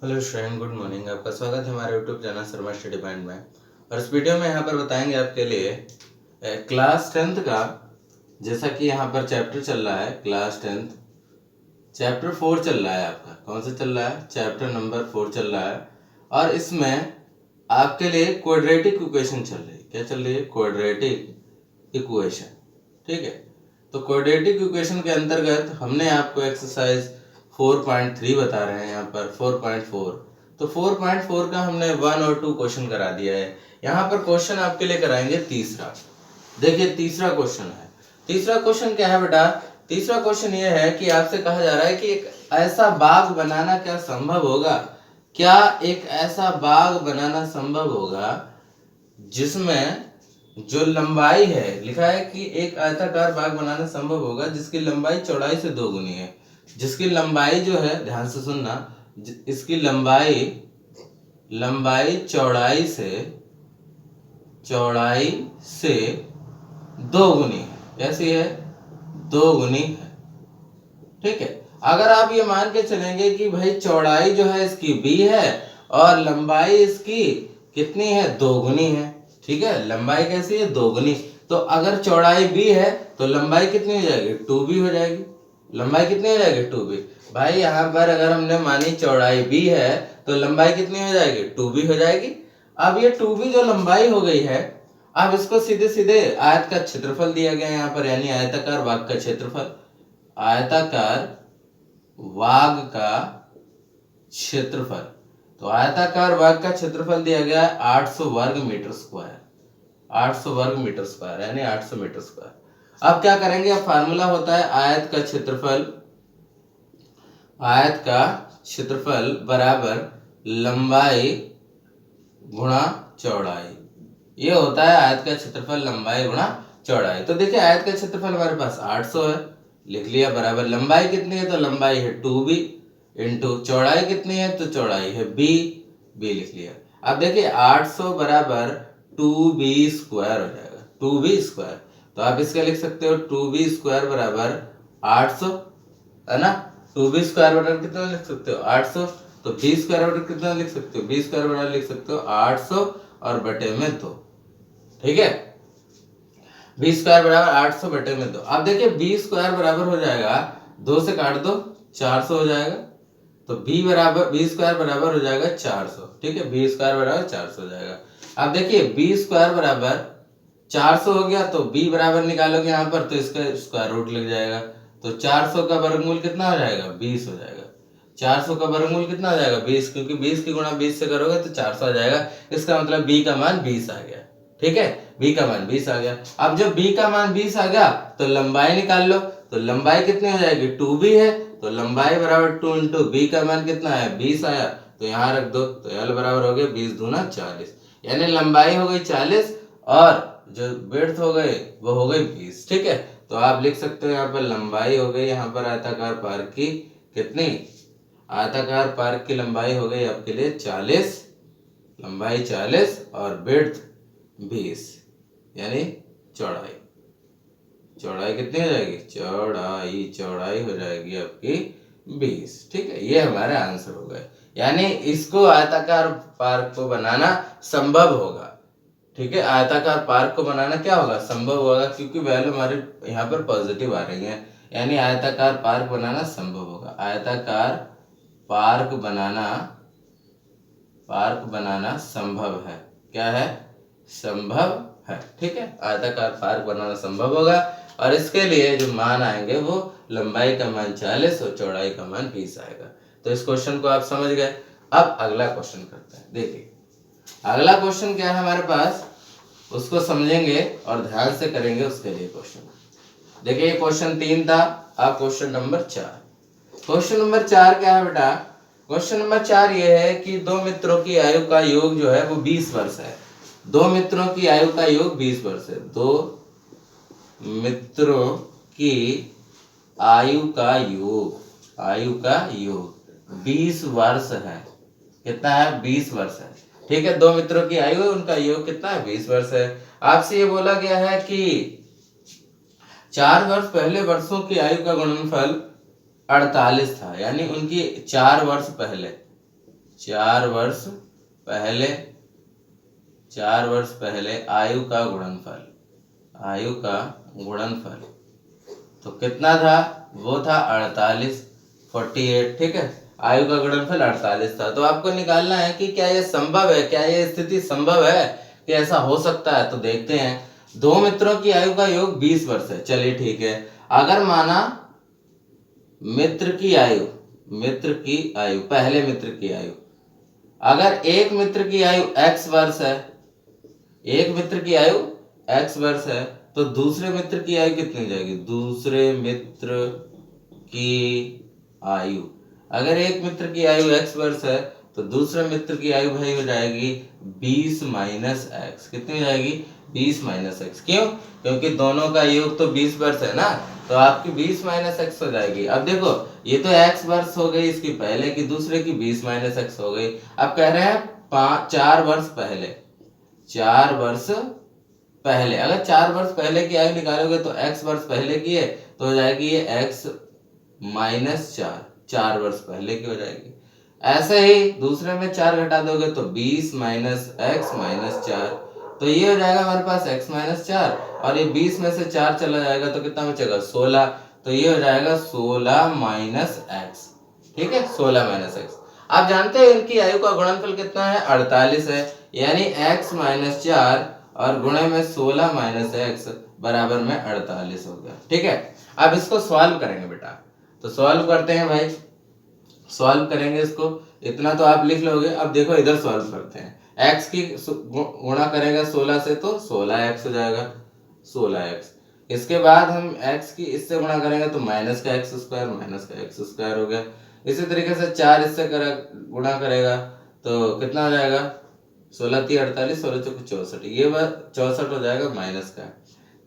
Hello student, good morning. आपका स्वागत है हमारे YouTube channel Sharma study point में। और इस वीडियो में यहाँ पर बताएंगे आपके लिए क्लास 10th का, जैसा कि यहाँ पर चैप्टर चल रहा है क्लास 10th चैप्टर 4 चल रहा है। आपका कौन सा चल रहा है? चैप्टर नंबर 4 चल रहा है। और इसमें आपके लिए क्वाड्रेटिक इक्वेशन चल रही है। क्या चल रही है? Quadratic equation. ठीक है, तो क्वाड्रेटिक इक्वेशन के अंतर्गत हमने आपको एक्सरसाइज 4.3 बता रहे हैं यहाँ पर 4.4। तो 4.4 का हमने 1 और 2 क्वेश्चन करा दिया है। यहाँ पर क्वेश्चन आपके लिए कराएंगे तीसरा। देखिए तीसरा क्वेश्चन है। तीसरा क्वेश्चन क्या है बेटा? तीसरा क्वेश्चन ये है कि आपसे कहा जा रहा है कि एक ऐसा बाग बनाना क्या संभव होगा? क्या एक ऐसा बाग बनाना संभव होगा जिसमें जो लंबाई है, लिखा है कि एक आयताकार बाग बनाना संभव होगा जिसकी लंबाई चौड़ाई से 2 गुनी है। जिसकी लंबाई जो है, ध्यान से सुनना, इसकी लंबाई चौड़ाई से 2 गुनी है। कैसी है? 2 गुनी है। ठीक है, अगर आप ये मान के चलेंगे कि भाई चौड़ाई जो है इसकी b है और लंबाई इसकी कितनी है? 2 गुनी है। ठीक है, लंबाई कैसी है? 2 गुनी। तो अगर चौड़ाई b है तो लंबाई कितनी हो जाएगी? 2b हो जाएगी। लंबाई कितनी हो जाएगी? 2b। भाई यहाँ पर अगर हमने मानी चौड़ाई b है तो लंबाई कितनी हो जाएगी? 2b हो जाएगी। अब ये 2b जो लंबाई हो गई है, अब इसको सीधे सीधे आयत का क्षेत्रफल दिया गया है यहाँ पर, यानी आयताकार बाग का क्षेत्रफल। आयताकार बाग का क्षेत्रफल, तो आयताकार बाग का क्षेत्रफल दिया गया है 800 वर्ग मीटर स्क्वायर। 800 वर्ग मीटर स्क्वायर यानी 800 मीटर स्क्वायर। अब क्या करेंगे? अब फार्मूला होता है आयत का क्षेत्रफल बराबर लंबाई गुणा चौड़ाई। ये होता है आयत का क्षेत्रफल लंबाई गुणा चौड़ाई। तो देखिए आयत का क्षेत्रफल हमारे पास 800 है, लिख लिया, बराबर लंबाई कितनी है? तो लंबाई है 2b, इंटू चौड़ाई कितनी है? तो चौड़ाई है b लिख लिया। अब देखिए 800 बराबर 2b स्क्वायर हो जाएगा, 2b स्क्वायर। तो आप इसका लिख सकते हो 2b स्क्वायर बराबर 800, है ना। 2b स्क्वायर बराबर कितना लिख सकते हो? 800। तो b स्क्वायर बराबर कितना लिख सकते हो? b स्क्वायर बराबर लिख सकते हो 800 और बटे में 2। ठीक है, b स्क्वायर बराबर 800 बटे में 2। अब देखिए b स्क्वायर बराबर हो जाएगा, 2 से काट दो 400 हो जाएगा। तो b स्क्वायर बराबर हो जाएगा 400। ठीक है, b स्क्वायर बराबर 400 हो जाएगा। अब देखिए b स्क्वायर बराबर 400 हो गया, तो b बराबर निकालोगे यहाँ पर तो इसका स्क्वायर रूट लग जाएगा। तो 400 का वर्गमूल कितना हो जाएगा? 20 हो जाएगा। 400 का वर्गमूल कितना हो जाएगा? 20, क्योंकि 20 की गुणा 20 से करोगे तो 400 आ जाएगा। इसका मतलब b का मान 20 आ गया। ठीक है, b का मान 20 आ गया। अब जब b का मान 20 आ गया तो लंबाई निकाल लो। तो लंबाई कितनी हो जाएगी? 2b है, तो लंबाई बराबर 2 इंटू b का मान कितना है? 20 आया, तो यहाँ रख दो। तो l बराबर हो गया 20 दूना 40, यानी लंबाई हो गई 40 और जो विड्थ हो गए वो हो गई 20। ठीक है, तो आप लिख सकते हो यहाँ पर लंबाई हो गई यहाँ पर आयताकार पार्क की कितनी? आयताकार पार्क की लंबाई हो गई आपके लिए 40, लंबाई 40 और विड्थ 20, यानी चौड़ाई कितनी हो जाएगी? चौड़ाई हो जाएगी आपकी 20। ठीक है, ये हमारे आंसर हो गए, यानी इसको आयताकार पार्क को बनाना संभव होगा। ठीक है, आयताकार पार्क को बनाना क्या होगा? संभव होगा, क्योंकि वैल्यू हमारे यहाँ पर पॉजिटिव आ रही है, यानी आयताकार पार्क बनाना संभव होगा। आयताकार पार्क बनाना संभव है। क्या है? संभव है। ठीक है, आयताकार पार्क बनाना संभव होगा और इसके लिए जो मान आएंगे वो लंबाई का मान 40 और चौड़ाई का मान 20 आएगा। तो इस क्वेश्चन को आप समझ गए। अब अगला क्वेश्चन करते हैं। देखिए अगला क्वेश्चन क्या है हमारे पास, उसको समझेंगे और ध्यान से करेंगे उसके लिए क्वेश्चन। देखिए ये क्वेश्चन 3 था, अब क्वेश्चन नंबर 4। क्वेश्चन नंबर 4 क्या है बेटा? क्वेश्चन नंबर 4 ये है कि दो मित्रों की आयु का योग जो है वो 20 वर्ष है। दो मित्रों की आयु का योग 20 वर्ष है। दो मित्रों की आयु का योग 20 वर्ष है। कितना है? 20 वर्ष है। ठीक है, दो मित्रों की आयु, उनका योग कितना है? 20 वर्ष है। आपसे ये बोला गया है कि 4 वर्ष पहले वर्षों की आयु का गुणनफल 48 था, यानी उनकी 4 वर्ष 4 वर्ष पहले, 4 वर्ष पहले आयु का गुणनफल, आयु का गुणनफल तो कितना था, वो था 48, ठीक है। आयु का गुणनफल 48 था। तो आपको निकालना है कि क्या ये संभव है, क्या ये स्थिति संभव है कि ऐसा हो सकता है। तो देखते हैं, दो मित्रों की आयु का योग 20 वर्ष है। चलिए ठीक है, अगर माना मित्र की आयु, पहले मित्र की आयु, अगर एक मित्र की आयु x वर्ष है, एक मित्र की आयु x वर्ष है, तो दूसरे मित्र की आयु कितनी हो जाएगी, दूसरे मित्र की आयु, अगर एक मित्र की आयु x वर्ष है तो दूसरे मित्र की आयु भाई हो जाएगी 20 माइनस एक्स। कितनी हो जाएगी, 20 माइनस एक्स। क्यों, क्योंकि दोनों का योग तो 20 वर्ष है ना, तो आपकी 20 माइनस एक्स हो जाएगी। अब देखो, ये तो x वर्ष हो गई इसकी पहले की, दूसरे की 20 माइनस एक्स हो गई। अब कह रहे हैं 4 वर्ष पहले, 4 वर्ष पहले, अगर 4 वर्ष पहले की आयु निकालोगे तो x वर्ष पहले की है तो हो जाएगी ये x माइनस 4 वर्ष पहले की हो जाएगी। ऐसे ही दूसरे में 4 घटा दोगे तो 20 माइनस एक्स माइनस 4, तो ये हो जाएगा हमारे पास x माइनस 4, और ये 20 में से 4 चला जाएगा तो कितना बचेगा, 16, तो ये हो जाएगा 16 माइनस एक्स। ठीक है, 16 माइनस एक्स। आप जानते हैं इनकी आयु का गुणनफल कितना है, 48 है, यानी x माइनस 4 और गुणे में 16 माइनस एक्स बराबर में 48 हो गया। ठीक है, अब इसको सॉल्व करेंगे बेटा, तो सॉल्व करते हैं भाई, सॉल्व करेंगे इसको, इतना तो आप लिख लोगे। अब देखो इधर सॉल्व करते हैं, x की गुणा करेगा 16 से तो 16x हो जाएगा, 16x। इसके बाद हम x की इससे गुणा करेंगे तो माइनस का एक्स स्क्वायर हो गया। इसी तरीके से 4 इससे गुणा करेगा तो कितना हो जाएगा, 16 3 48, 16 चौके 64, ये बात 64 हो जाएगा माइनस का,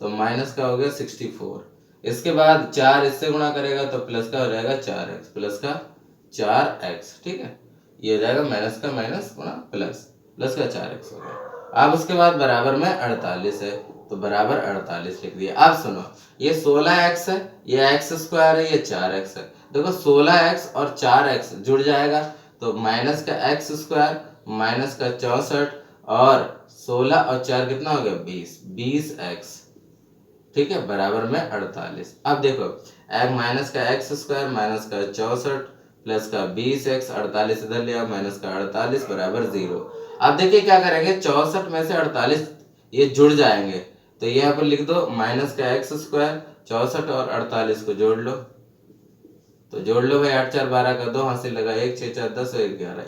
तो माइनस का हो गया 64। इसके बाद 4 इससे गुणा करेगा तो प्लस का हो जाएगा 4x, प्लस का 4x। ठीक है, ये हो जाएगा माइनस का माइनस गुणा प्लस, प्लस का 4x हो गया। अब उसके बाद बराबर में 48 है, तो बराबर 48 लिख दिया। अब सुनो, ये 16x है, ये x स्क्वायर है, ये 4x है। देखो 16x और 4x जुड़ जाएगा तो माइनस का x स्क्वायर माइनस का 64 और 16 और 4 कितना हो गया, 20x। ठीक है, बराबर में 48। अब देखो माइनस का x स्क्वायर माइनस का 64 प्लस का 20x, 48 इधर लिया, माइनस का 48 बराबर 0। अब देखिए क्या करेंगे, 64 में से 48 ये जुड़ जाएंगे, तो यहाँ पर लिख दो माइनस का x स्क्वायर, 64 और 48 को जोड़ लो, तो जोड़ लो भाई, 8 4 12 का 2 हासिल लगा, 1 6 4 10 1 11,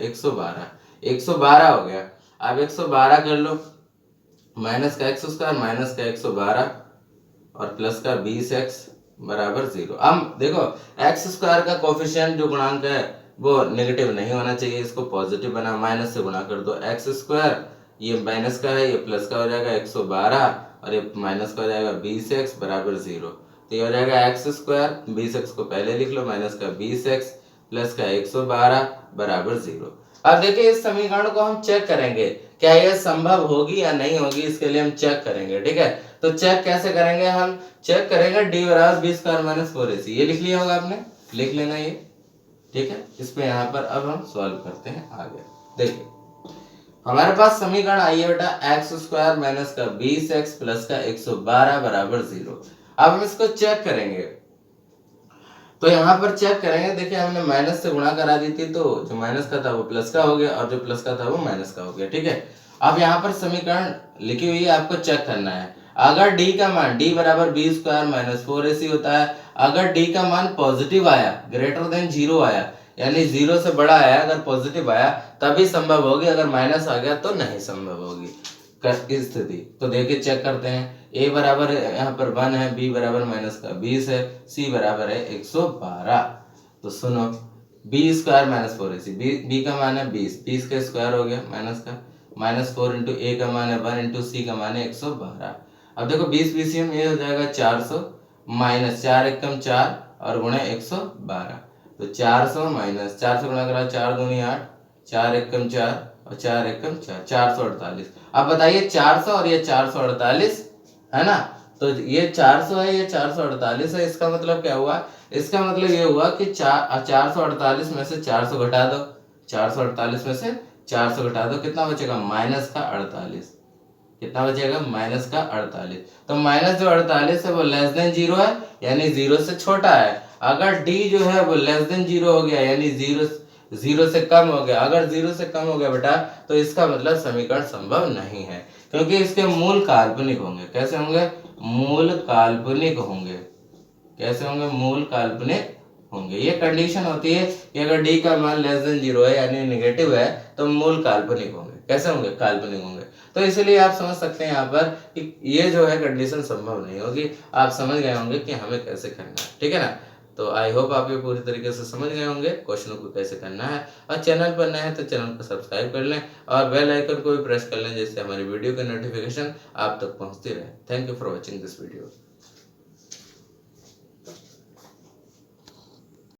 112 हो गया। अब 112 कर लो, माइनस का x स्क्वायर माइनस का 112 और प्लस का 20x बराबर 0। अब देखो x स्क्वायर का कोफिशिएंट जो गुणांक है वो नेगेटिव नहीं होना चाहिए, इसको पॉजिटिव बना, माइनस से गुणा कर दो, x स्क्वायर ये माइनस का है, ये प्लस का हो जाएगा 112 और ये माइनस का हो जाएगा 20x बराबर 0। तो ये हो जाएगा x स्क्वायर, 20x को पहले लिख लो, माइनस का 20x प्लस का 112 बराबर 0। अब देखिए इस समीकरण को हम चेक करेंगे क्या यह संभव होगी या नहीं होगी, इसके लिए हम चेक करेंगे। ठीक है, तो चेक कैसे करेंगे, हम चेक करेंगे d बराबर b स्क्वायर माइनस 4ac, ये लिख लिया होगा आपने, लिख लेना ये। ठीक है, इसमें यहाँ पर अब हम सॉल्व करते हैं आगे। देखिए हमारे पास समीकरण आई है बेटा, एक्स स्क्वायर माइनस का 20x प्लस का 112 बराबर 0। अब हम इसको चेक करेंगे, तो यहाँ पर चेक करेंगे, देखिए हमने माइनस से गुणा करा दी थी, तो जो माइनस का था वो प्लस का हो गया और जो प्लस का था वो माइनस का हो गया। ठीक है, अब यहाँ पर समीकरण लिखी हुई है, आपको चेक करना है। अगर d का मान d बराबर b स्क्वायर माइनस 4ac होता है, अगर d का मान पॉजिटिव आया, ग्रेटर देन 0 आया, यानी 0 से बड़ा आया, अगर पॉजिटिव आया तभी संभव होगी, अगर माइनस आ गया तो नहीं संभव होगी स्थिति। तो देखिए चेक करते हैं, a बराबर यहाँ पर 1 है, b बराबर माइनस का 20 है, c बराबर है 112। तो सुनो, b square minus 4ac, b का मान है 20 का स्क्वायर हो गया माइनस का, माइनस 4 इंटू a का मान है 1 इंटू c का मान है 112। अब देखो 20 BCM ये हो जाएगा 400 माइनस 4 एकम 4 और गुणे 112, तो 400 माइनस 4 से गुणा करा, 4 दूनी 8, 4 एकम 4 और 4 एकम 4, 448। अब बताइए 400 और ये 448 है ना, तो ये 400 है, ये 448 है, इसका मतलब क्या हुआ, इसका मतलब ये हुआ कि 448 में से 400 घटा दो, 448 में से 400 घटा दो, कितना बचेगा माइनस का 48। कितना बचेगा माइनस का 48। तो माइनस जो 48 है वो लेस देन 0 है, यानी 0 से छोटा है। अगर डी जो है वो लेस देन 0 हो गया, यानी 0 से कम हो गया। अगर 0 से कम हो गया बेटा तो इसका मतलब समीकरण संभव नहीं है, क्योंकि इसके मूल काल्पनिक होंगे। कैसे होंगे? मूल काल्पनिक होंगे। कैसे होंगे? मूल काल्पनिक होंगे। ये कंडीशन होती है कि अगर डी का मान लेस देन 0 है यानी नेगेटिव है तो मूल काल्पनिक होंगे। कैसे होंगे? काल्पनिक होंगे। तो इसलिए आप समझ सकते हैं यहाँ पर कि ये जो है कंडीशन संभव नहीं होगी। आप समझ गए होंगे कि हमें कैसे करना है, ठीक है ना। तो आई होप आप ये पूरी तरीके से समझ गए होंगे क्वेश्चनों को कैसे करना है। और चैनल पर नए हैं तो चैनल को सब्सक्राइब कर लें और बेल आइकन को भी प्रेस कर लें, जिससे हमारी वीडियो की नोटिफिकेशन आप तक पहुंचती रहे। Thank you for watching this video.